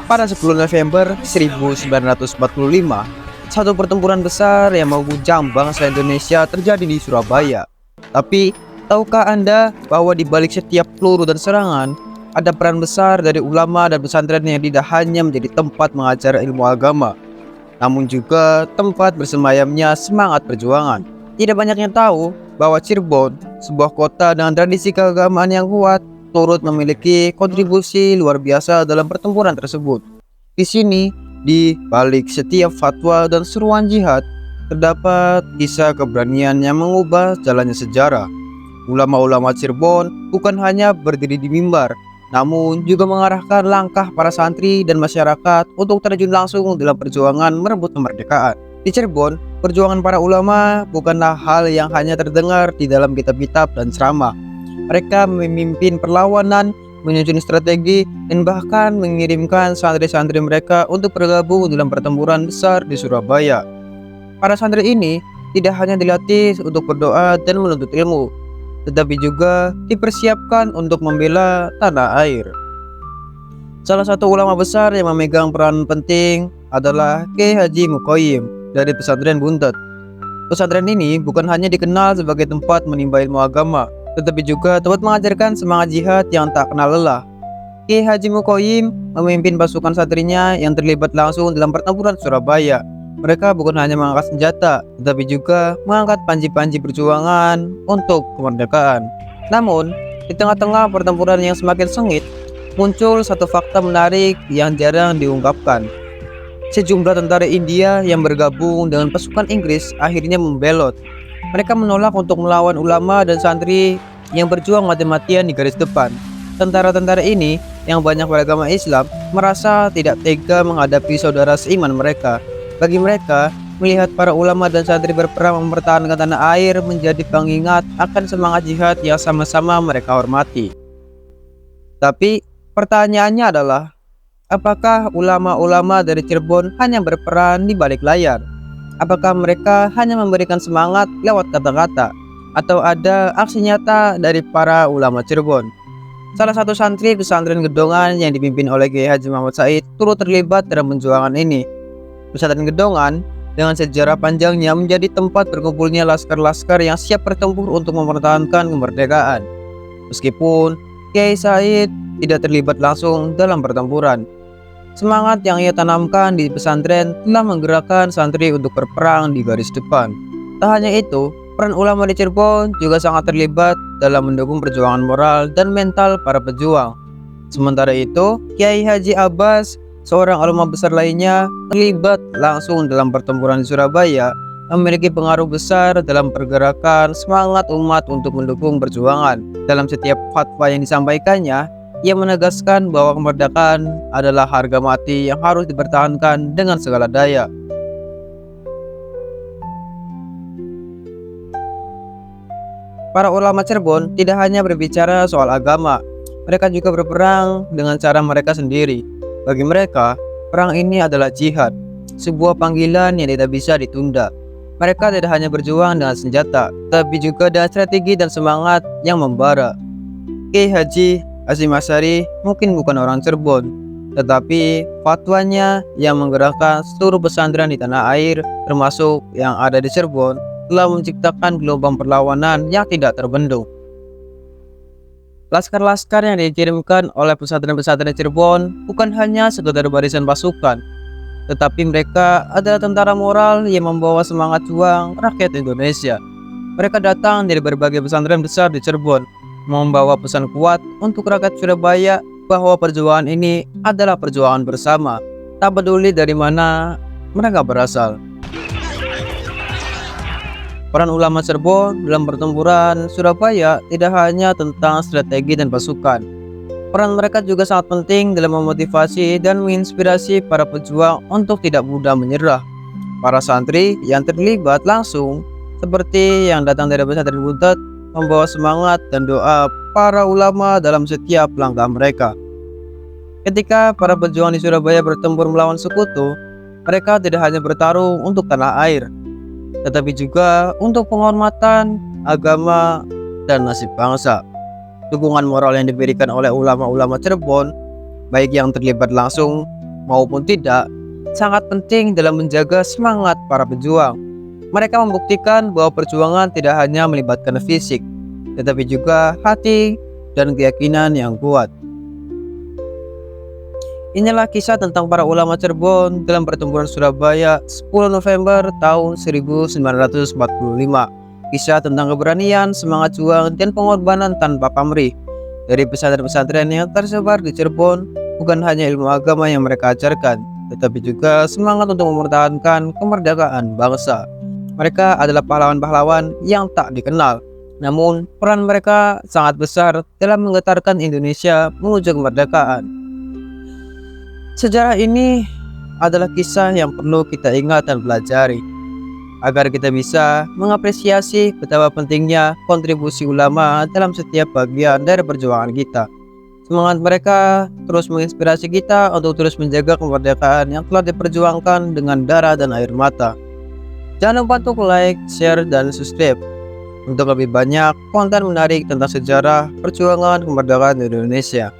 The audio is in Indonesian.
Pada 10 November 1945, satu pertempuran besar yang mengguncang bangsa Indonesia terjadi di Surabaya. Tapi, tahukah Anda bahwa di balik setiap peluru dan serangan, ada peran besar dari ulama dan pesantren yang tidak hanya menjadi tempat mengajar ilmu agama, namun juga tempat bersemayamnya semangat perjuangan. Tidak banyak yang tahu bahwa Cirebon, sebuah kota dengan tradisi keagamaan yang kuat, turut memiliki kontribusi luar biasa dalam pertempuran tersebut. Di sini, di balik setiap fatwa dan seruan jihad, terdapat kisah keberanian yang mengubah jalannya sejarah. Ulama-ulama Cirebon bukan hanya berdiri di mimbar, namun juga mengarahkan langkah para santri dan masyarakat untuk terjun langsung dalam perjuangan merebut kemerdekaan. Di Cirebon, perjuangan para ulama bukanlah hal yang hanya terdengar di dalam kitab-kitab dan ceramah. Mereka memimpin perlawanan, menyusun strategi, dan bahkan mengirimkan santri-santri mereka untuk bergabung dalam pertempuran besar di Surabaya. Para santri ini tidak hanya dilatih untuk berdoa dan menuntut ilmu, tetapi juga dipersiapkan untuk membela tanah air. Salah satu ulama besar yang memegang peran penting adalah Kyai Haji Mukoyim dari pesantren Buntet. Pesantren ini bukan hanya dikenal sebagai tempat menimba ilmu agama, tetapi juga tempat mengajarkan semangat jihad yang tak kenal lelah. Kyai Haji Mukoyim memimpin pasukan santrinya yang terlibat langsung dalam pertempuran Surabaya. Mereka bukan hanya mengangkat senjata, tetapi juga mengangkat panji-panji perjuangan untuk kemerdekaan. Namun, di tengah-tengah pertempuran yang semakin sengit, muncul satu fakta menarik yang jarang diungkapkan. Sejumlah tentara India yang bergabung dengan pasukan Inggris akhirnya membelot. Mereka menolak untuk melawan ulama dan santri yang berjuang mati-matian di garis depan. Tentara-tentara ini yang banyak beragama Islam merasa tidak tega menghadapi saudara seiman mereka. Bagi mereka, melihat para ulama dan santri berperang mempertahankan tanah air menjadi pengingat akan semangat jihad yang sama-sama mereka hormati. Tapi pertanyaannya adalah, apakah ulama-ulama dari Cirebon hanya berperan di balik layar? Apakah mereka hanya memberikan semangat lewat kata-kata? Atau ada aksi nyata dari para ulama Cirebon? Salah satu santri pesantren Gedongan yang dipimpin oleh Kyai Haji Muhammad Said turut terlibat dalam perjuangan ini. Pesantren Gedongan dengan sejarah panjangnya menjadi tempat berkumpulnya laskar-laskar yang siap bertempur untuk mempertahankan kemerdekaan. Meskipun Kyai Said tidak terlibat langsung dalam pertempuran, semangat yang ia tanamkan di pesantren telah menggerakkan santri untuk berperang di garis depan. Tak hanya itu, peran ulama di Cirebon juga sangat terlibat dalam mendukung perjuangan moral dan mental para pejuang. Sementara itu, Kyai Haji Abbas, seorang ulama besar lainnya, terlibat langsung dalam pertempuran di Surabaya, memiliki pengaruh besar dalam pergerakan semangat umat untuk mendukung perjuangan. Dalam setiap fatwa yang disampaikannya, ia menegaskan bahwa kemerdekaan adalah harga mati yang harus dipertahankan dengan segala daya. Para ulama Cirebon tidak hanya berbicara soal agama, mereka juga berperang dengan cara mereka sendiri. Bagi mereka, perang ini adalah jihad, sebuah panggilan yang tidak bisa ditunda. Mereka tidak hanya berjuang dengan senjata, tapi juga dengan strategi dan semangat yang membara. Kyai Haji Hasyim Asy'ari mungkin bukan orang Cirebon, tetapi fatwanya yang menggerakkan seluruh pesantren di tanah air, termasuk yang ada di Cirebon, telah menciptakan gelombang perlawanan yang tidak terbendung. Laskar-laskar yang dikirimkan oleh pesantren-pesantren Cirebon bukan hanya sekedar barisan pasukan, tetapi mereka adalah tentara moral yang membawa semangat juang rakyat Indonesia. Mereka datang dari berbagai pesantren besar di Cirebon, membawa pesan kuat untuk rakyat Surabaya bahwa perjuangan ini adalah perjuangan bersama, tak peduli dari mana mereka berasal. Peran ulama Cirebon dalam pertempuran Surabaya tidak hanya tentang strategi dan pasukan. Peran mereka juga sangat penting dalam memotivasi dan menginspirasi para pejuang untuk tidak mudah menyerah. Para santri yang terlibat langsung, seperti yang datang dari pesantren Buntet, membawa semangat dan doa para ulama dalam setiap langkah mereka. Ketika para pejuang di Surabaya bertempur melawan sekutu, mereka tidak hanya bertarung untuk tanah air, tetapi juga untuk penghormatan, agama, dan nasib bangsa. Dukungan moral yang diberikan oleh ulama-ulama Cirebon, baik yang terlibat langsung maupun tidak, sangat penting dalam menjaga semangat para pejuang. Mereka membuktikan bahwa perjuangan tidak hanya melibatkan fisik, tetapi juga hati dan keyakinan yang kuat. Inilah kisah tentang para ulama Cirebon dalam pertempuran Surabaya 10 November tahun 1945. Kisah tentang keberanian, semangat juang, dan pengorbanan tanpa pamrih. Dari pesantren-pesantren yang tersebar di Cirebon, bukan hanya ilmu agama yang mereka ajarkan, tetapi juga semangat untuk mempertahankan kemerdekaan bangsa. Mereka adalah pahlawan-pahlawan yang tak dikenal, namun peran mereka sangat besar dalam menggetarkan Indonesia menuju kemerdekaan. Sejarah ini adalah kisah yang perlu kita ingat dan pelajari, agar kita bisa mengapresiasi betapa pentingnya kontribusi ulama dalam setiap bagian dari perjuangan kita. Semangat mereka terus menginspirasi kita untuk terus menjaga kemerdekaan yang telah diperjuangkan dengan darah dan air mata. Jangan lupa untuk like, share, dan subscribe untuk lebih banyak konten menarik tentang sejarah perjuangan kemerdekaan Indonesia.